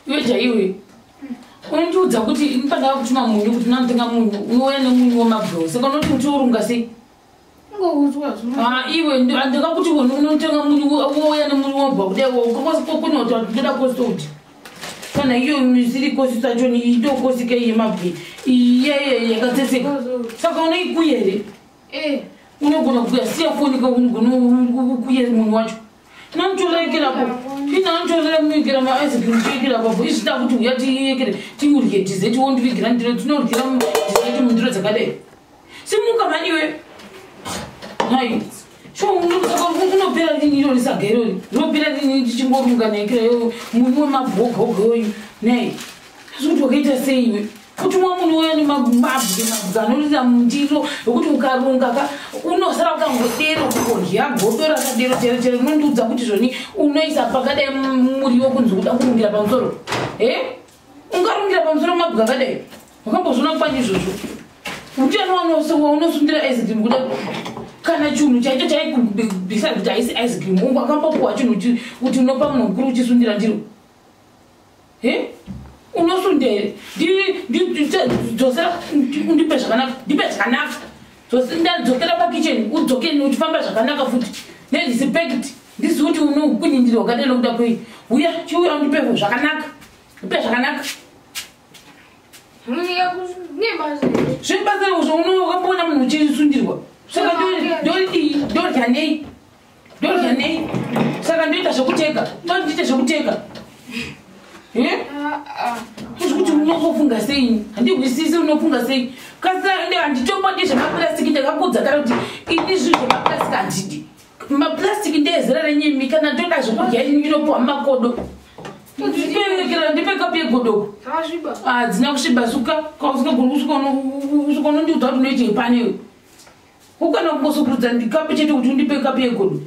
iwe jaiwe unondiudza kuti ndipanda kutuma munyu kuti nandotenga munyu unouya nemunyu wemabhuro saka unoti kuti urunga sei iwe ndikakuti unotenga munyu wouya nemunyu wemabhuro kudaiwo ukakwasikonoti ndoda kosoti kana iyo misiri kosi tacho ni ito kosi ke yemabhi iye yakatsetseka saka unoikuyere unogona kuya siya foni ka unogona kuyere munhu wacho nanchorekerapo tinanchorera muikira maice cream choikira papo izvita kuti uya tiyekere tiurye dizeti wondivigira ndiro tinoryira dizeti mundiro dzakadai simuka maniwe hai unopera rini iro risaga irori rinopera rini tichingorunga naikira yo munhu wemabhogaoga oyu nai zvikuti wakaita seiwe kuti mwa munhu uya nemabhuga anorira mundiro yokuti ukarunga unosara ukangodero kukodya godo rakadero cherechere unondiudza kuti zvoni unoisa pakadai muriwo kunzi kuda kurungira pamusoro ungarungira pamusoro mabhuga akadai wakambozvona kupanda izvozvo utianoanosowa unosundira ice cream kuda kana chinhu chaicho chaibisa kuti haisi ice cream wakambopuwa chinhu kuti unopa munhu mukuru uchisundira ndiro unosundere dzosera undipe zvakanaka ndadzokera pakicheni udzokeni uchifamba zvakanaka futi nedisipekti ndisi kuti unokunyindira wakadai nokuda kwei uya chiuya undipevo zvakanaka upe zvakanaka zvebasa izvo unokamboona munhu uchisundirwa saka ndorya nei saka ndoita zvekuteka ndondiite zvekuteka kuti unofunga sei handihwisisi unofunga sei handitombodi zvemaplastiki ndakakudza kana kuti ini zvinhu zvemaplastiki handidi maplastiki ndezera renyimi kana ndoda zvekudya inopuwa makodo ndipe kapu yegodoko hadzina kusviba suka usika unondiudza kuti unoite ipanewe ukana kumbosokurudza ndikapu chete kuti undipe kapu yegodo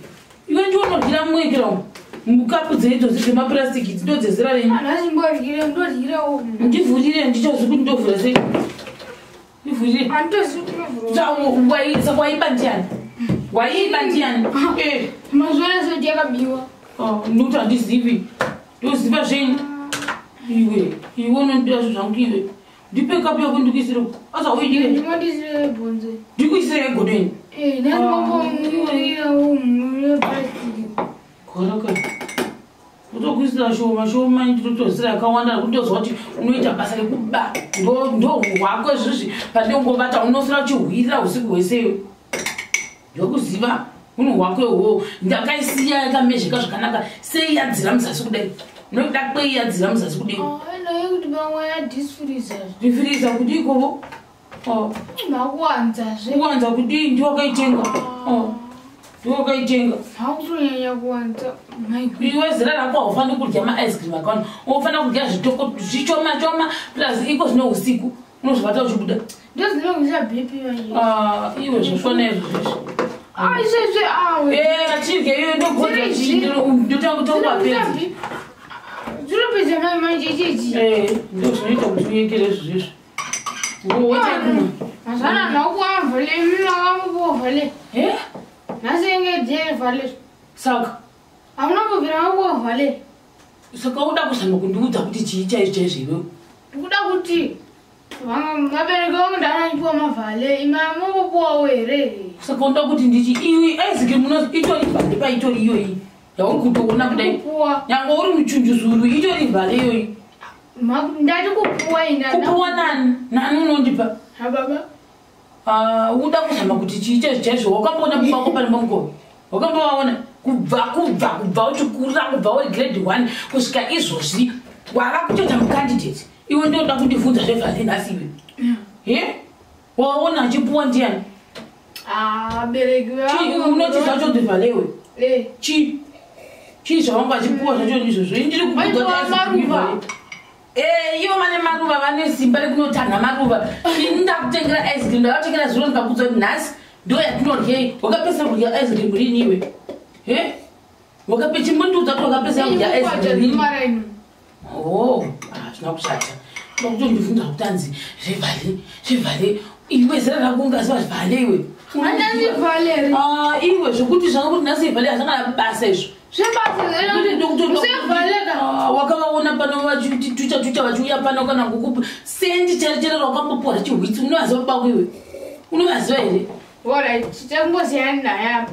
iwe ndionodyira mumwekeramu mukapu dzeidzozi dzemaplastiki dzinodzezera renyu ndivhurire ndichazi kuti ndovhura sei ndivhurire saka waiba ndiani waiba ndiani ndokuti handizivi ndoziva zvenyu iwe unondira zvo zvangu iwe ndipe kapu yako ndikuisireko asa uidire ndikuisire egodweni koraka utokuisira shoma nditotozira yakawanda kutozwa kuti unoita basa rekuba ndo hwako izvizvi pandingobata unosira uchihwirira usiku hweseyo ndokuziva unhu hwako ihwohwo ndakaisiya yakamezheka zvakanaka sei yadzira muzasi kudai nokuda kwei yadzira muzasi kudai ndifiriza kuti ikovo kuwanza kuti ndiwakaitenga ndiwakaitenga iwe zera rako haufani kudya maice cream akawanda unofanira kudya zvitoko zvichoma choma plus iko zvine usiku unozvibata uchibuda iwe zvofana izvozvizvi achirya iyo ndotanga kutongwapedzi ndozvinoita kuti uyekere izvozvizvi saka uda kuzama kundiudza kuti chii chaizvaivo ndikuda kuti vabereki vangu ndanachipiwa mavhale imamopopuwawo here saka uda kuti ndichi iwe aizike muno itori vhale paitori iyoyi yauri kutoona kudai nyange uri muchunjuzuru itori vhale iyoyi ndati kupuwa kupuwa nani unondipa ababa uda kuzama kuti chii chaizvo wakamboona bubako pane mamukova wakambovaona kubva uchikurira kubva uri grade 1 kusvika izvozvi wava kutoita mukandidate iwe ndoda kundibvunza zvevhale nhasi iwe waona achipuwa ndiani bereki unoti zvacho ndivhale iwe chii zvavanga achipuwa zvacho nizvozvo ndiri kubudzaa ivo vane maruva vane simba rekunotanha maruva ndakutengera ice cream ndakatengera zviro ndikakudza kuti nhasi ndo yatinoryei wakapesa kudya ice cream rini iwe chimbondiudza kuti wakapesa kudya ice cream rini zvina kushata ndakutondibvunza kuti anzi zvevhale iwe zera rako ungaziva zvivhale iwe iwe zvokuti zvanga kuti nhasi ivhale hazvanga basa izvo wakavaona pano vachitucha vachiuya pano kana ngokupa sendi charicherera wakambopora chihwitsi unovaziva bakwewe unovaziva here chitambosiyani naye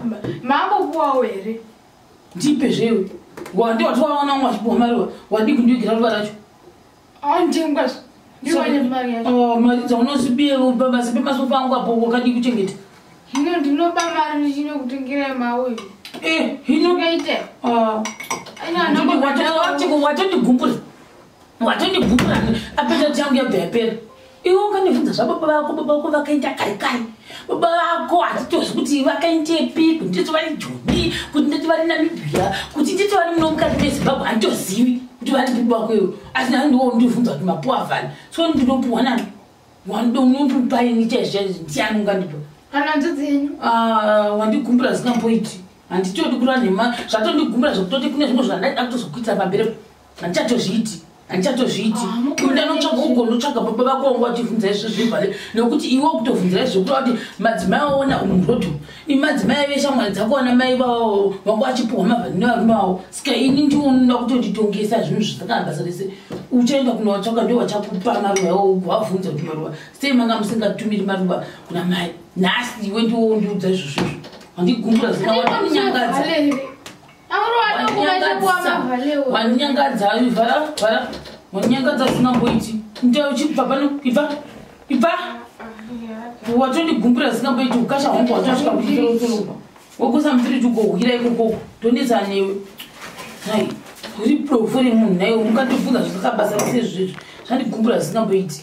mambopuwawo here ndipe zvewe wandi watiwaona umwe achipuwa mariwa wadi kundiwigira ruva racho andingwazo ndiwane mari yacho mari dzaunozibiyero pabasi pemasofa angu apo wakadi kuchengeta hino ndinoba mari ndichinokutengera mawe hino ngaite watondigumura apeta changu yabva yapera iwe unganivhunza zvababa vako vakaita kare kare baba vako hatitozi kuti vakaitepi kuti nditi vari joni kuti nditi vari namibhia kuti nditi vari muno mukati mezimbabwe handitozivi kuti vari pipi vako iwe asi nani ndiwo ndivhunza kuti mapuwa vhani so ndinopuwa nani wandonotupaini chaizvizvi ndiani ungandipa kana nzodzenyu wandigumbura zvikamboiti handitodi kura nhema zvatondigumira zvekutoti kune zvimwe zvandaida kutozokuitira pamberi handichatozviiti ndanotsvaga ugonotsvaga baba vako wangu vachibvunza izvo zvibhale nekuti iwe kutovhunza izvo kura kuti madzimai aona umuroto imadzimai veshamwari dzako wana mai vavo wangu vachipuwa mabhani nevarume vavo sika ini ndionoda kutonditongesa zvinhu zvisakabasa rese uchaenda kunovatsvaga ndo vachakupa maruva wavhunza kuti maruva sei manga musingatumiri maruva kuna mai nhasi iwe ndiondiudza izvo zvizvo handigumbura zinawatinyangadza wandinyangadza vhara wandinyangadza zisingamboiti ndauchibva pano ibva watondigumbura zisingamboiti ukasha wangu watosvika kuitorotoroba wokusa mufiriji ugohwira ikoko tondisa newe hai uri profori munhu naiwe ungatibvunza zvisakabasa sezvezvo zvandigumbura zisingamboiti